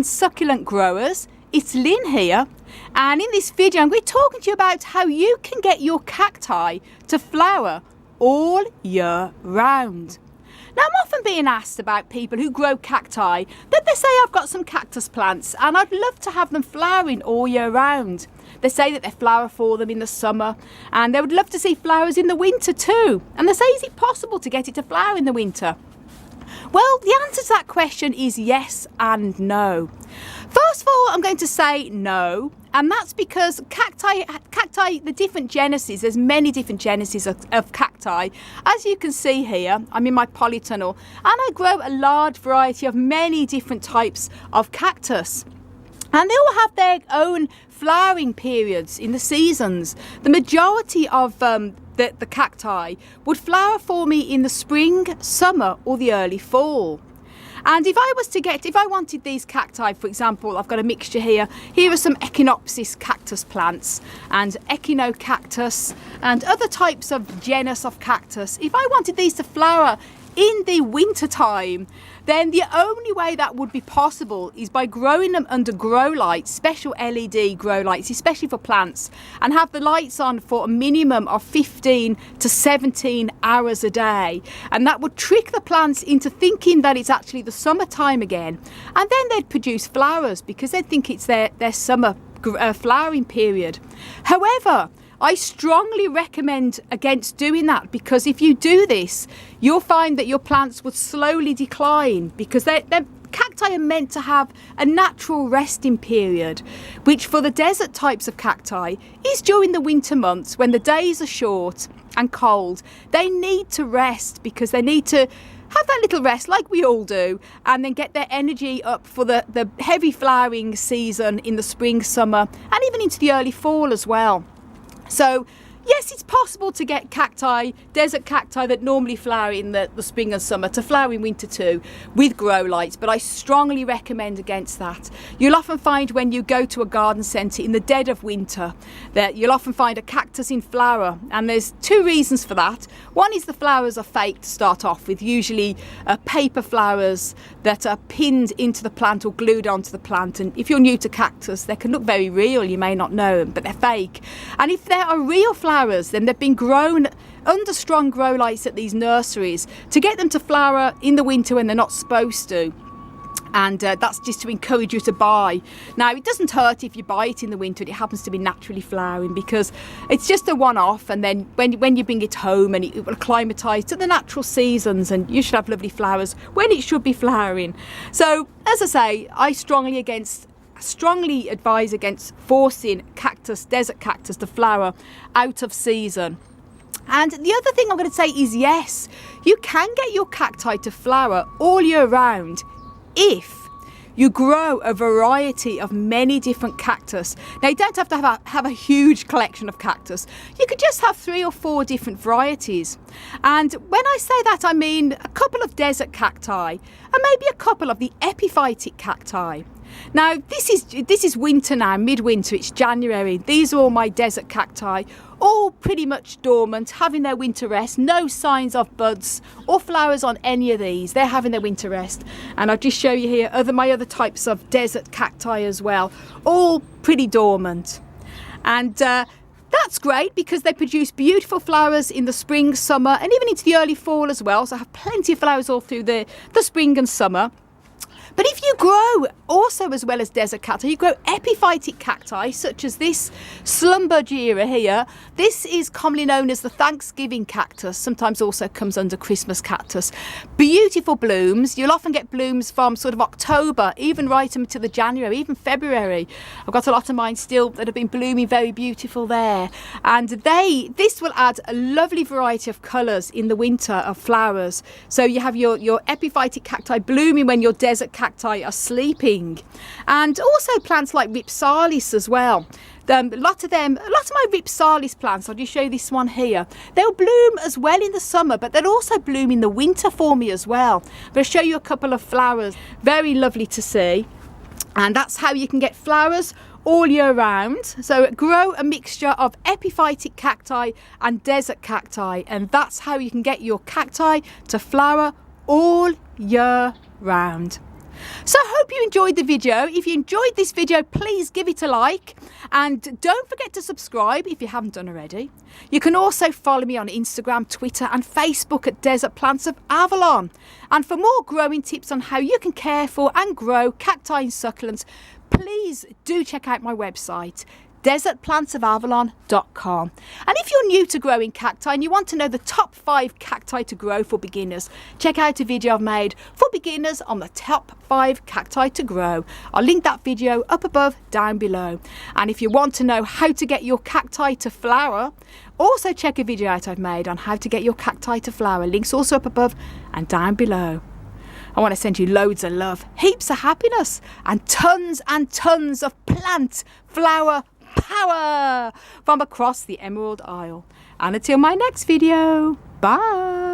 succulent growers. It's Lynn here, and in this video I'm going to be talking to you about how you can get your cacti to flower all year round. Now, I'm often being asked about people who grow cacti that they say, I've got some cactus plants and I'd love to have them flowering all year round. They say that they flower for them in the summer and they would love to see flowers in the winter too. And they say, is it possible to get it to flower in the winter? Well, the answer to that question is yes and no. First of all, I'm going to say no, and that's because cacti, the different genesis, there's many different genesis of cacti. As you can see here, I'm in my polytunnel, and I grow a large variety of many different types of cactus. And they all have their own flowering periods in the seasons. The majority of the cacti would flower for me in the spring, summer or the early fall. And if I wanted these cacti, for example, I've got a mixture here. Here are some Echinopsis cactus plants and Echinocactus and other types of genus of cactus. If I wanted these to flower in the winter time, then the only way that would be possible is by growing them under grow lights, special LED grow lights, especially for plants, and have the lights on for a minimum of 15 to 17 hours a day. And that would trick the plants into thinking that it's actually the summertime again. And then they'd produce flowers because they'd think it's their summer flowering period. However, I strongly recommend against doing that, because if you do this, you'll find that your plants would slowly decline, because cacti are meant to have a natural resting period, which for the desert types of cacti is during the winter months when the days are short and cold. They need to rest because they need to have that little rest like we all do, and then get their energy up for the heavy flowering season in the spring, summer, and even into the early fall as well. So yes, it's possible to get cacti, desert cacti that normally flower in the spring and summer, to flower in winter too with grow lights, but I strongly recommend against that. You'll often find when you go to a garden centre in the dead of winter that you'll often find a cactus in flower, and there's two reasons for that. One is the flowers are fake to start off with, usually paper flowers that are pinned into the plant or glued onto the plant, and if you're new to cactus they can look very real, you may not know them, but they're fake. And if there are real flowers, then they've been grown under strong grow lights at these nurseries to get them to flower in the winter when they're not supposed to. And that's just to encourage you to buy. Now, it doesn't hurt if you buy it in the winter and it happens to be naturally flowering, because it's just a one-off, and then when you bring it home and it will acclimatise to the natural seasons, and you should have lovely flowers when it should be flowering. So, as I say, I strongly advise against forcing desert cactus to flower out of season. And the other thing I'm going to say is yes, you can get your cacti to flower all year round if you grow a variety of many different cactus. Now, you don't have to have a huge collection of cactus. You could just have 3 or 4 different varieties. And when I say that, I mean a couple of desert cacti and maybe a couple of the epiphytic cacti. Now, this is winter now, midwinter, it's January. These are all my desert cacti, all pretty much dormant, having their winter rest. No signs of buds or flowers on any of these. They're having their winter rest. And I'll just show you here my other types of desert cacti as well, all pretty dormant. And that's great because they produce beautiful flowers in the spring, summer, and even into the early fall as well. So I have plenty of flowers all through the spring and summer. But if you grow also, as well as desert cacti, you grow epiphytic cacti, such as this Slumbergira here. This is commonly known as the Thanksgiving cactus, sometimes also comes under Christmas cactus. Beautiful blooms. You'll often get blooms from sort of October, even right into the January, even February. I've got a lot of mine still that have been blooming very beautiful there. And this will add a lovely variety of colours in the winter of flowers. So you have your epiphytic cacti blooming when your desert cacti are sleeping, and also plants like Rhipsalis as well. A lot of my Rhipsalis plants, I'll just show you this one here, they'll bloom as well in the summer, but they'll also bloom in the winter for me as well. I'm going to show you a couple of flowers, very lovely to see. And that's how you can get flowers all year round. So grow a mixture of epiphytic cacti and desert cacti, and that's how you can get your cacti to flower all year round. So I hope you enjoyed the video. If you enjoyed this video, please give it a like and don't forget to subscribe if you haven't done already. You can also follow me on Instagram, Twitter and Facebook at Desert Plants of Avalon. And for more growing tips on how you can care for and grow cacti and succulents, please do check out my website, desertplantsofavalon.com. And if you're new to growing cacti and you want to know the top 5 cacti to grow for beginners, check out a video I've made for beginners on the top 5 cacti to grow. I'll link that video up above, down below. And if you want to know how to get your cacti to flower, also check a video out I've made on how to get your cacti to flower. Links also up above and down below. I want to send you loads of love, heaps of happiness and tons of plant flower power from across the Emerald Isle. And until my next video, bye.